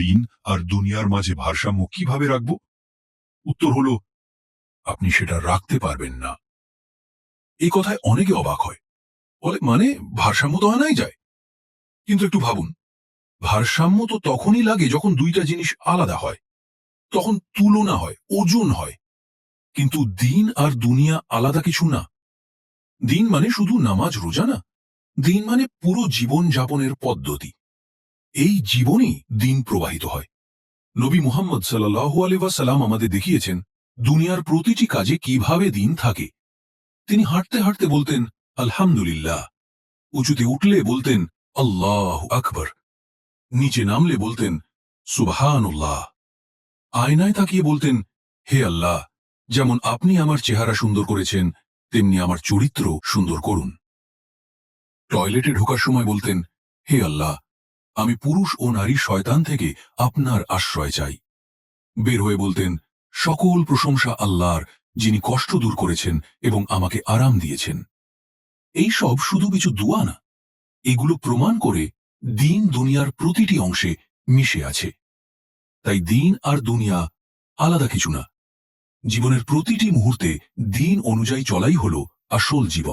দিন আর দুনিয়ার মাঝে ভারসাম্য কিভাবে রাখব? উত্তর হলো, আপনি সেটা রাখতে পারবেন না। এই কথায় অনেকে অবাক হয়, বলে মানে ভারসাম্য তো আনাই যায়। কিন্তু একটু ভাবুন, ভারসাম্য তো তখনই লাগে যখন দুইটা জিনিস আলাদা হয়, তখন তুলনা হয়, ওজন হয়। কিন্তু দিন আর দুনিয়া আলাদা কিছু না। দিন মানে শুধু নামাজ রোজা না, দিন মানে পুরো জীবন যাপনের পদ্ধতি। এই জীবনেই দিন প্রবাহিত হয়। নবী মুহাম্মদ সাল্লাল্লাহু আলাইহি ওয়াসাল্লাম আমাদের দেখিয়েছেন দুনিয়ার প্রতিটি কাজে কিভাবে দিন থাকে। তিনি হাঁটতে হাঁটতে বলতেন আলহামদুলিল্লাহ, উঁচুতে উঠলে বলতেন আল্লাহু আকবার, নিচে নামলে বলতেন সুবহানাল্লাহ, আয়নায় তাকিয়ে বলতেন হে আল্লাহ, যেমন আপনি আমার চেহারা সুন্দর করেছেন তেমনি আমার চরিত্র সুন্দর করুন। টয়লেটে ঢোকার সময় বলতেন হে আল্লাহ, আমি পুরুষ ও নারী শয়তান থেকে আপনার আশ্রয় চাই। বের হয়ে বলতেন সকল প্রশংসা আল্লাহর, যিনি কষ্ট দূর করেছেন এবং আমাকে আরাম দিয়েছেন। এই সব শুধু কিছু দোয়া না, এগুলো প্রমাণ করে দিন দুনিয়ার প্রতিটি অংশে মিশে আছে। তাই দিন আর দুনিয়া আলাদা কিছু না, জীবনের প্রতিটি মুহূর্তে দিন অনুযায়ী চলাই হল আসল জীবন।